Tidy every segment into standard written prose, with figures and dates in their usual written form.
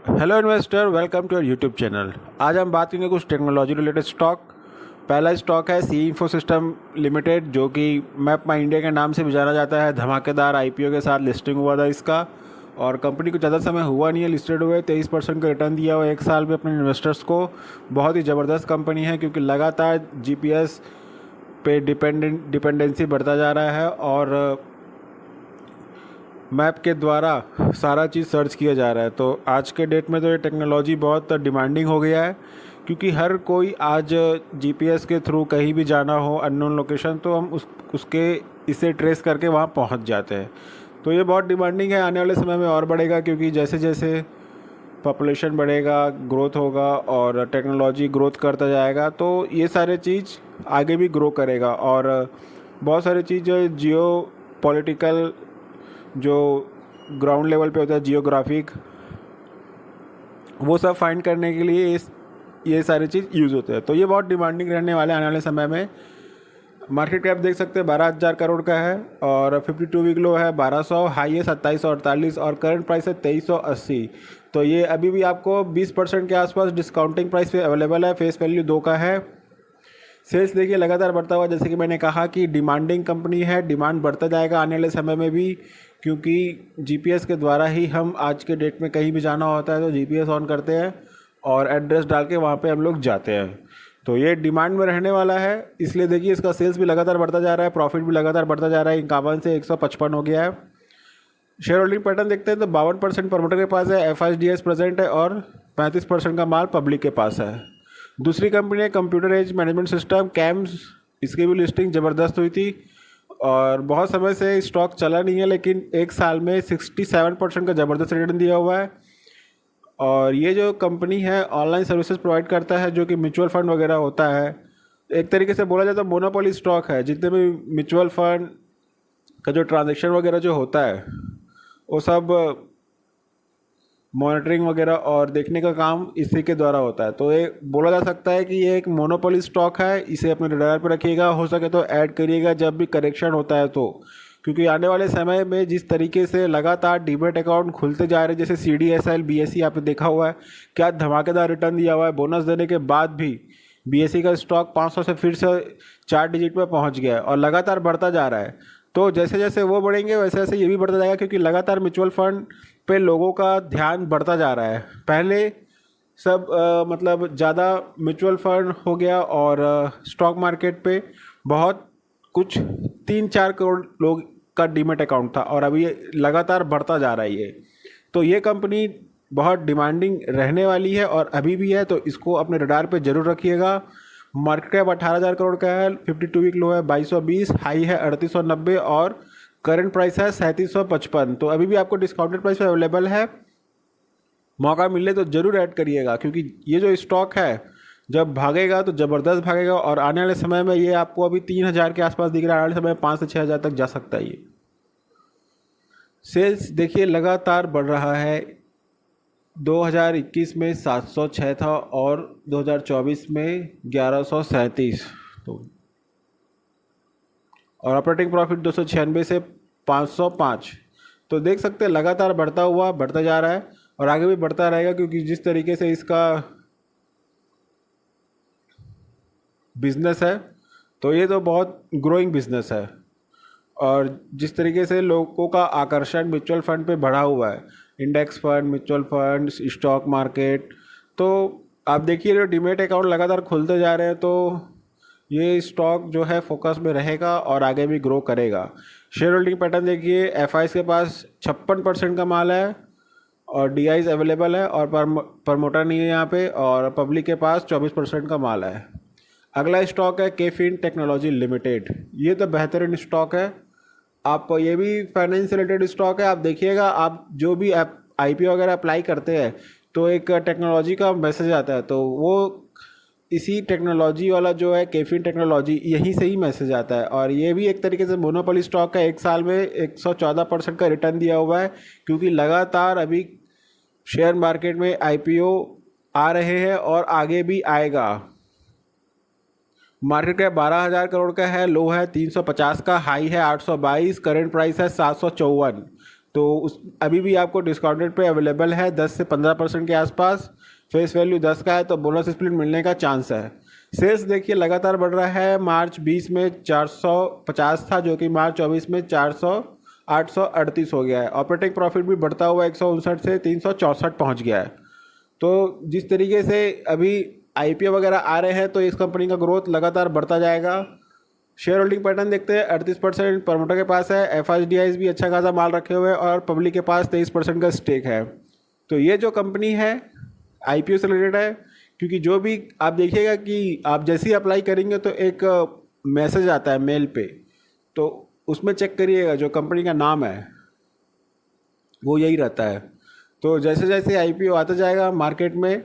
Hello investor, welcome to your YouTube channel. आज हम बात करेंगे कुछ टेक्नोलॉजी रिलेटेड स्टॉक। पहला स्टॉक है सी इंफो सिस्टम लिमिटेड, जो कि मैप माई इंडिया के नाम से भी जाना जाता है। धमाकेदार आईपीओ के साथ लिस्टिंग हुआ था इसका, और कंपनी को ज़्यादा समय हुआ नहीं है लिस्टेड हुए। 23% का रिटर्न दिया हुआ एक साल में अपने इन्वेस्टर्स को। बहुत ही ज़बरदस्त कंपनी है, क्योंकि लगातार जीपीएस पे डिपेंडेंसी बढ़ता जा रहा है, और मैप के द्वारा सारा चीज़ सर्च किया जा रहा है। तो आज के डेट में तो ये टेक्नोलॉजी बहुत डिमांडिंग हो गया है, क्योंकि हर कोई आज जीपीएस के थ्रू कहीं भी जाना हो अननोन लोकेशन, तो हम उसके इसे ट्रेस करके वहाँ पहुँच जाते हैं। तो ये बहुत डिमांडिंग है, आने वाले समय में और बढ़ेगा, क्योंकि जैसे जैसे पॉपुलेशन बढ़ेगा, ग्रोथ होगा और टेक्नोलॉजी ग्रोथ करता जाएगा, तो ये सारे चीज़ आगे भी ग्रो करेगा। और बहुत सारी चीज़ जो जियो पॉलिटिकल, जो ग्राउंड लेवल पे होता है, जियोग्राफिक, वो सब फाइंड करने के लिए ये सारी चीज़ यूज़ होते हैं। तो ये बहुत डिमांडिंग रहने वाले आने वाले समय में। मार्केट कैप देख सकते हैं 12,000 करोड़ का है, और 52 वीक लो है 1200, हाई है 2748, और करंट प्राइस है 2380। तो ये अभी भी आपको 20% के आसपास डिस्काउंटिंग प्राइस पे अवेलेबल है। फेस वैल्यू 2 का है। सेल्स देखिए लगातार बढ़ता हुआ, जैसे कि मैंने कहा कि डिमांडिंग कंपनी है, डिमांड बढ़ता जाएगा आने वाले समय में भी, क्योंकि जीपीएस के द्वारा ही हम आज के डेट में कहीं भी जाना होता है तो जीपीएस ऑन करते हैं और एड्रेस डाल के वहाँ पे हम लोग जाते हैं। तो ये डिमांड में रहने वाला है, इसलिए देखिए इसका सेल्स भी लगातार बढ़ता जा रहा है, प्रॉफिट भी लगातार बढ़ता जा रहा है। 51 से 155 हो गया है। शेयर होल्डिंग पैटर्न देखते हैं तो 52% प्रमोटर के पास है, एफआईडीएस प्रेजेंट है, और 35% का माल पब्लिक के पास है। दूसरी कंपनी है computer age management system, CAMS. इसकी भी लिस्टिंग ज़बरदस्त हुई थी, और बहुत समय से स्टॉक चला नहीं है, लेकिन एक साल में 67% का ज़बरदस्त रिटर्न दिया हुआ है। और ये जो कंपनी है ऑनलाइन सर्विसेज प्रोवाइड करता है, जो कि म्यूचुअल फंड वगैरह होता है। एक तरीके से बोला जाए तो मोनोपोली स्टॉक है। जितने भी म्यूचुअल फंड का जो ट्रांजेक्शन वगैरह जो होता है, वो सब मॉनिटरिंग वगैरह और देखने का काम इसी के द्वारा होता है। तो ये बोला जा सकता है कि ये एक मोनोपोली स्टॉक है। इसे अपने रडार पर रखिएगा, हो सके तो ऐड करिएगा जब भी करेक्शन होता है तो, क्योंकि आने वाले समय में जिस तरीके से लगातार डीमेट अकाउंट खुलते जा रहे हैं, जैसे CDSL BSE आपने देखा हुआ है, क्या धमाकेदार रिटर्न दिया हुआ है। बोनस देने के बाद भी BSE का स्टॉक 500 से फिर से 4 डिजिट में पहुंच गया है, और लगातार बढ़ता जा रहा है। तो जैसे जैसे वो बढ़ेंगे वैसे वैसे ये भी बढ़ता जाएगा, क्योंकि लगातार म्यूचुअल फंड पे लोगों का ध्यान बढ़ता जा रहा है। पहले सब मतलब ज़्यादा म्यूचुअल फंड हो गया, और स्टॉक मार्केट पे बहुत कुछ 3-4 करोड़ लोग का डीमेट अकाउंट था, और अभी ये लगातार बढ़ता जा रहा है ये। तो ये कंपनी बहुत डिमांडिंग रहने वाली है, और अभी भी है, तो इसको अपने रडार पे ज़रूर रखिएगा। मार्केट कैप 18,000 करोड़ का है, 52 वीक लो है 2220, हाई है 3890, और करंट प्राइस है 3755। तो अभी भी आपको डिस्काउंटेड प्राइस पे अवेलेबल है। मौका मिले तो ज़रूर ऐड करिएगा, क्योंकि ये जो स्टॉक है जब भागेगा तो ज़बरदस्त भागेगा, और आने वाले समय में ये आपको अभी 3,000 के आसपास दिख रहा है, आने वाले समय में 5 से 6,000 तक जा सकता है ये। सेल्स देखिए लगातार बढ़ रहा है। 2021 में 706 था, और 2024 में 1137। तो और ऑपरेटिंग प्रॉफिट 296 से 505। तो देख सकते हैं लगातार बढ़ता हुआ बढ़ता जा रहा है, और आगे भी बढ़ता रहेगा, क्योंकि जिस तरीके से इसका बिजनेस है, तो ये तो बहुत ग्रोइंग बिजनेस है। और जिस तरीके से लोगों का आकर्षण म्यूचुअल फंड पे बढ़ा हुआ है, index fund, mutual fund, stock market, तो आप देखिए जो डीमेट अकाउंट लगातार खुलते जा रहे हैं, तो ये स्टॉक जो है फोकस में रहेगा और आगे भी ग्रो करेगा। शेयर होल्डिंग पैटर्न देखिए, एफआईज के पास 56% का माल है, और डीआईज अवेलेबल है, और प्रमोटर नहीं है यहाँ पे, और पब्लिक के पास 24% का माल है। अगला स्टॉक है केफिन टेक्नोलॉजी लिमिटेड। ये तो बेहतरीन स्टॉक है। आप ये भी फाइनेंस से रिलेटेड स्टॉक है। आप देखिएगा, आप जो भी IPO वगैरह अप्लाई करते हैं तो एक टेक्नोलॉजी का मैसेज आता है, तो वो इसी टेक्नोलॉजी वाला जो है केफिन टेक्नोलॉजी, यहीं से ही मैसेज आता है। और ये भी एक तरीके से मोनोपोली स्टॉक है। एक साल में 114% का रिटर्न दिया हुआ है, क्योंकि लगातार अभी शेयर मार्केट में IPO आ रहे हैं, और आगे भी आएगा। मार्केट कैप 12,000 करोड़ का है, लो है 350 का, हाई है 822, करंट प्राइस है 754। तो उस अभी भी आपको डिस्काउंटेड पे अवेलेबल है 10 से 15% के आसपास। फेस वैल्यू 10 का है तो बोनस स्प्लिट मिलने का चांस है। सेल्स देखिए लगातार बढ़ रहा है। मार्च 20 में 450 था जो कि मार्च 24 में 838 हो गया है। ऑपरेटिंग प्रॉफिट भी बढ़ता हुआ 159 से 364 पहुंच गया है। तो जिस तरीके से अभी आईपीओ वगैरह आ रहे हैं तो इस कंपनी का ग्रोथ लगातार बढ़ता जाएगा। शेयर होल्डिंग पैटर्न देखते हैं, 38% प्रमोटर के पास है, एफआईडीआईज भी अच्छा खासा माल रखे हुए हैं और पब्लिक के पास 23% का स्टेक है। तो ये जो कंपनी है आईपीओ से रिलेटेड है, क्योंकि जो भी आप देखिएगा कि आप जैसे ही अप्लाई करेंगे तो एक मैसेज आता है मेल पे, तो उसमें चेक करिएगा जो कंपनी का नाम है वो यही रहता है। तो जैसे जैसे आईपीओ आता जाएगा मार्केट में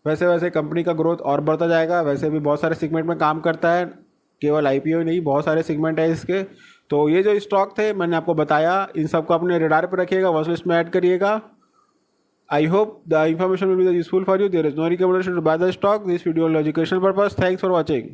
वैसे वैसे कंपनी का ग्रोथ और बढ़ता जाएगा। वैसे भी बहुत सारे सेगमेंट में काम करता है, केवल आईपीओ नहीं, बहुत सारे सेगमेंट है इसके। तो ये जो स्टॉक थे मैंने आपको बताया, इन सबको अपने रेडार पर रखिएगा, वॉच लिस्ट में ऐड करिएगा। I hope the information will be useful for you. There is no recommendation to buy the stock. This video is educational purpose. Thanks for watching.